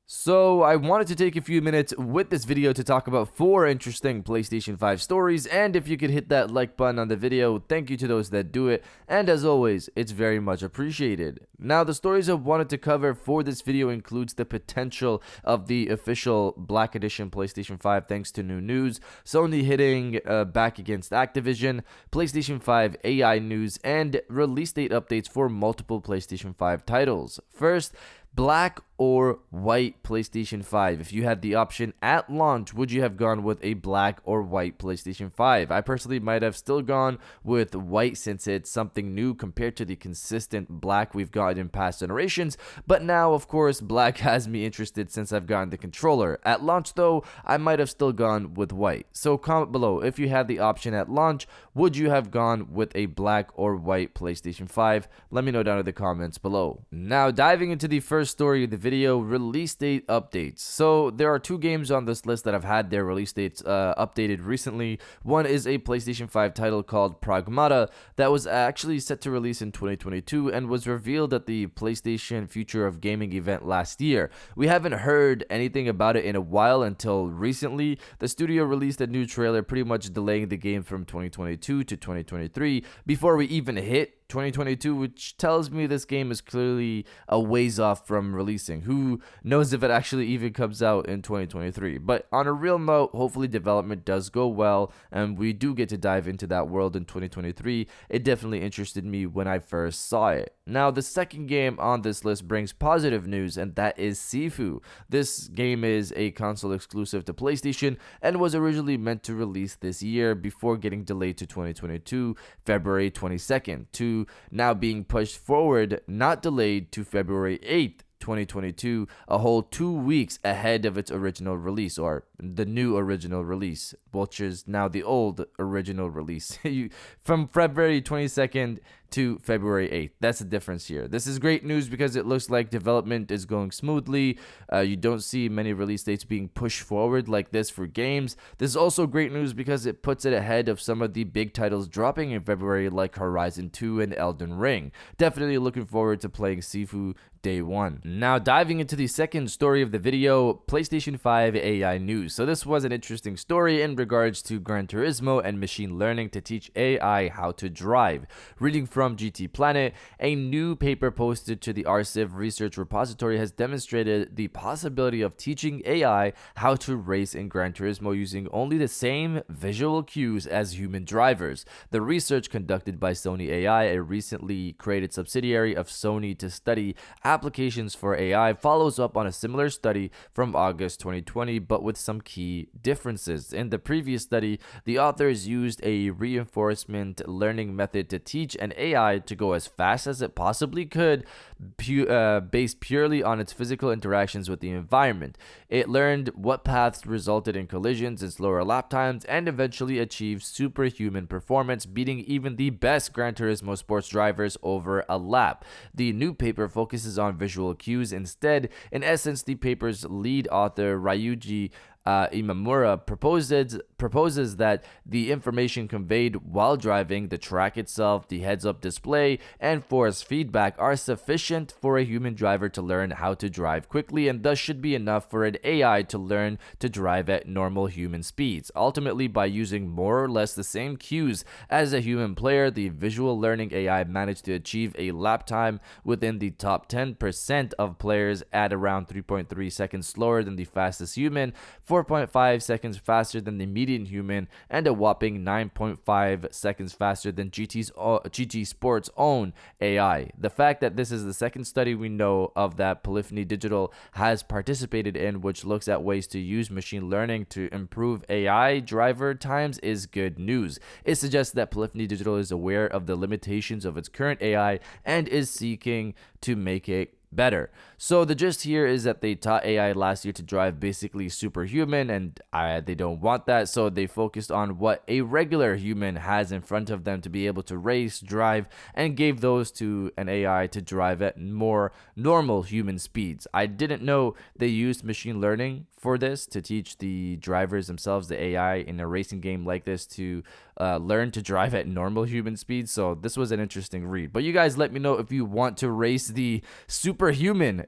So, I wanted to take a few minutes with this video to talk about 4 interesting PlayStation 5 stories, and if you could hit that like button on the video, thank you to those that do it, and as always, it's very much appreciated. Now, the stories I wanted to cover for this video includes the potential of the official Black Edition PlayStation 5 thanks to new news, Sony hitting back against Activision, PlayStation 5 AI news, and release date updates for multiple PlayStation 5 titles. First, black or white PlayStation 5. If you had the option at launch, would you have gone with a black or white PlayStation 5? I personally might have still gone with white since it's something new compared to the consistent black we've gotten in past generations, but now of course black has me interested since I've gotten the controller. At launch though, I might have still gone with white. So comment below, if you had the option at launch, would you have gone with a black or white PlayStation 5? Let me know down in the comments below. Now diving into the first story of the video, release date updates. So there are 2 games on this list that have had their release dates updated recently. One is a PlayStation 5 title called Pragmata that was actually set to release in 2022 and was revealed at the PlayStation Future of Gaming event last year. We haven't heard anything about it in a while until recently. The studio released a new trailer pretty much delaying the game from 2022 to 2023 before we even hit 2022, which tells me this game is clearly a ways off from releasing. Who knows if it actually even comes out in 2023. But on a real note, hopefully development does go well and we do get to dive into that world in 2023. It definitely interested me when I first saw it. Now, the second game on this list brings positive news, and that is Sifu. This game is a console exclusive to PlayStation and was originally meant to release this year before getting delayed to 2022, February 22nd, to now being pushed forward, not delayed, to February 8th. 2022, a whole 2 weeks ahead of its original release, or the new original release, which is now the old original release. From February 22nd to February 8th. That's the difference here. This is great news because it looks like development is going smoothly. You don't see many release dates being pushed forward like this for games. This is also great news because it puts it ahead of some of the big titles dropping in February like Horizon 2 and Elden Ring. Definitely looking forward to playing Sifu day one. Now diving into the second story of the video, PlayStation 5 AI news. So this was an interesting story in regards to Gran Turismo and machine learning to teach AI how to drive. Reading from GT Planet, a new paper posted to the RCiv research repository has demonstrated the possibility of teaching AI how to race in Gran Turismo using only the same visual cues as human drivers. The research conducted by Sony AI, a recently created subsidiary of Sony to study applications for AI, follows up on a similar study from August 2020, but with some key differences. In the previous study, the authors used a reinforcement learning method to teach an AI to go as fast as it possibly could, based purely on its physical interactions with the environment. It learned what paths resulted in collisions and slower lap times, and eventually achieved superhuman performance, beating even the best Gran Turismo sports drivers over a lap. The new paper focuses on visual cues instead. In essence, the paper's lead author, Ryuji Imamura, proposes that the information conveyed while driving, the track itself, the heads-up display, and force feedback are sufficient for a human driver to learn how to drive quickly, and thus should be enough for an AI to learn to drive at normal human speeds. Ultimately, by using more or less the same cues as a human player, the visual learning AI managed to achieve a lap time within the top 10% of players at around 3.3 seconds slower than the fastest human, 4.5 seconds faster than the median human, and a whopping 9.5 seconds faster than GT Sports' own AI. The fact that this is the second study we know of that Polyphony Digital has participated in, which looks at ways to use machine learning to improve AI driver times, is good news. It suggests that Polyphony Digital is aware of the limitations of its current AI and is seeking to make it better. So the gist here is that they taught AI last year to drive basically superhuman, and they don't want that, so they focused on what a regular human has in front of them to be able to race, drive, and gave those to an AI to drive at more normal human speeds. I didn't know they used machine learning for this to teach the drivers themselves, the AI in a racing game like this, to learn to drive at normal human speeds. So this was an interesting read. But you guys let me know if you want to race the super superhuman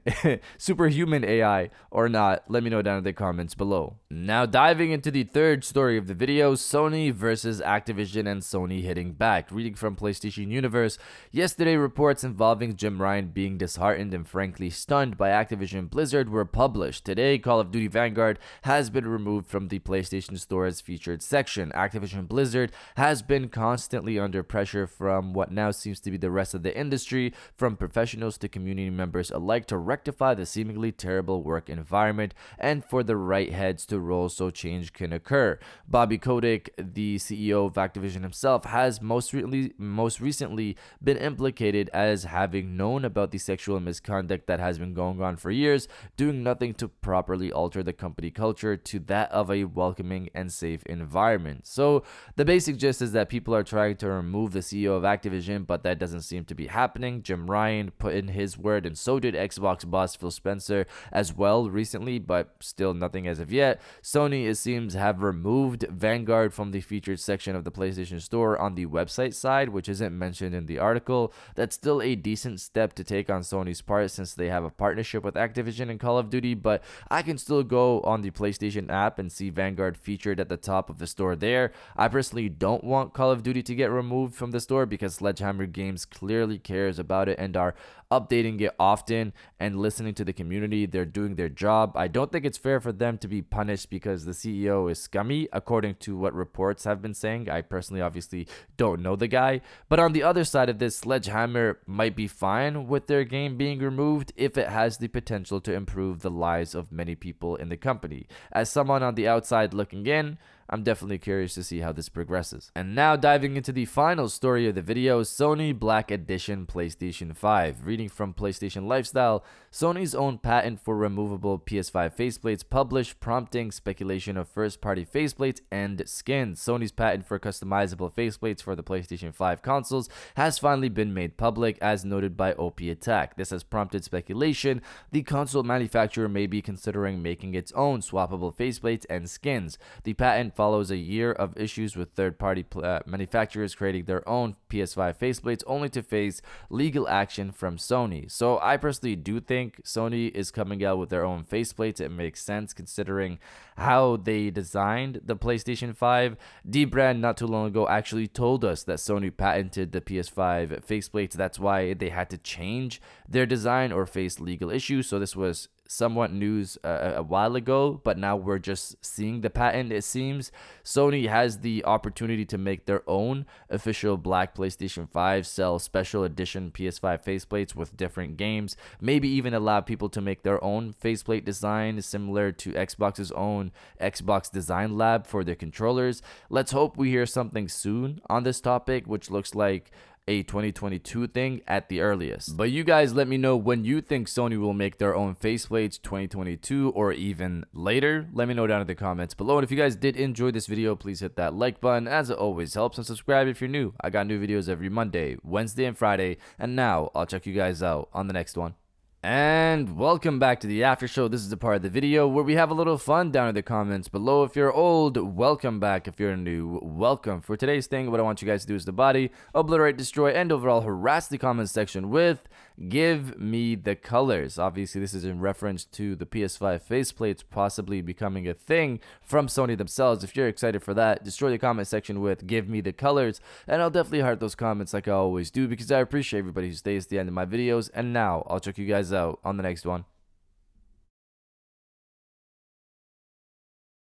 superhuman AI or not? Let me know down in the comments below. Now diving into the third story of the video, Sony versus Activision and Sony hitting back. Reading from PlayStation Universe, yesterday reports involving Jim Ryan being disheartened and frankly stunned by Activision Blizzard were published. Today, Call of Duty Vanguard has been removed from the PlayStation Store's featured section. Activision Blizzard has been constantly under pressure from what now seems to be the rest of the industry, from professionals to community members alike, to rectify the seemingly terrible work environment and for the right heads to roll so change can occur. Bobby Kotick, the CEO of Activision himself, has most recently been implicated as having known about the sexual misconduct that has been going on for years, doing nothing to properly alter the company culture to that of a welcoming and safe environment. So the basic gist is that people are trying to remove the CEO of Activision, but that doesn't seem to be happening. Jim Ryan put in his word, and so did Xbox boss Phil Spencer as well recently, but still nothing as of yet. Sony, it seems, have removed Vanguard from the featured section of the PlayStation Store on the website side, which isn't mentioned in the article. That's still a decent step to take on Sony's part since they have a partnership with Activision and Call of Duty, but I can still go on the PlayStation app and see Vanguard featured at the top of the store there. I personally don't want Call of Duty to get removed from the store because Sledgehammer Games clearly cares about it and are updating it often and listening to the community. They're doing their job. I don't think it's fair for them to be punished because the CEO is scummy, according to what reports have been saying. I personally obviously don't know the guy, but on the other side of this, Sledgehammer might be fine with their game being removed if it has the potential to improve the lives of many people in the company. As someone on the outside looking in, I'm definitely curious to see how this progresses. And now diving into the final story of the video, Sony Black Edition PlayStation 5. Reading from PlayStation Lifestyle, Sony's own patent for removable PS5 faceplates published, prompting speculation of first-party faceplates and skins. Sony's patent for customizable faceplates for the PlayStation 5 consoles has finally been made public, as noted by OP Attack. This has prompted speculation the console manufacturer may be considering making its own swappable faceplates and skins. The patent follows a year of issues with third-party manufacturers creating their own PS5 faceplates only to face legal action from Sony. So I personally do think Sony is coming out with their own faceplates. It makes sense considering how they designed the PlayStation 5. Dbrand not too long ago actually told us that Sony patented the PS5 faceplates. That's why they had to change their design or face legal issues. So this was somewhat news a while ago, but now we're just seeing the patent, it seems. Sony has the opportunity to make their own official black PlayStation 5, sell special edition PS5 faceplates with different games, maybe even allow people to make their own faceplate design similar to Xbox's own Xbox Design Lab for their controllers. Let's hope we hear something soon on this topic, which looks like a 2022 thing at the earliest. But you guys let me know when you think Sony will make their own faceplates, 2022 or even later. Let me know down in the comments below. And if you guys did enjoy this video, please hit that like button as it always helps, and subscribe if you're new. I got new videos every Monday, Wednesday, and Friday. And now I'll check you guys out on the next one. And welcome back to the after show. This is the part of the video where we have a little fun down in the comments below. If you're old, welcome back. If you're new, welcome. For today's thing, what I want you guys to do is the body, obliterate, destroy, and overall harass the comment section with "Give me the colors." Obviously, this is in reference to the PS5 faceplates possibly becoming a thing from Sony themselves. If you're excited for that, destroy the comment section with "Give me the colors," and I'll definitely heart those comments like I always do because I appreciate everybody who stays to the end of my videos. And now I'll check you guys out on the next one.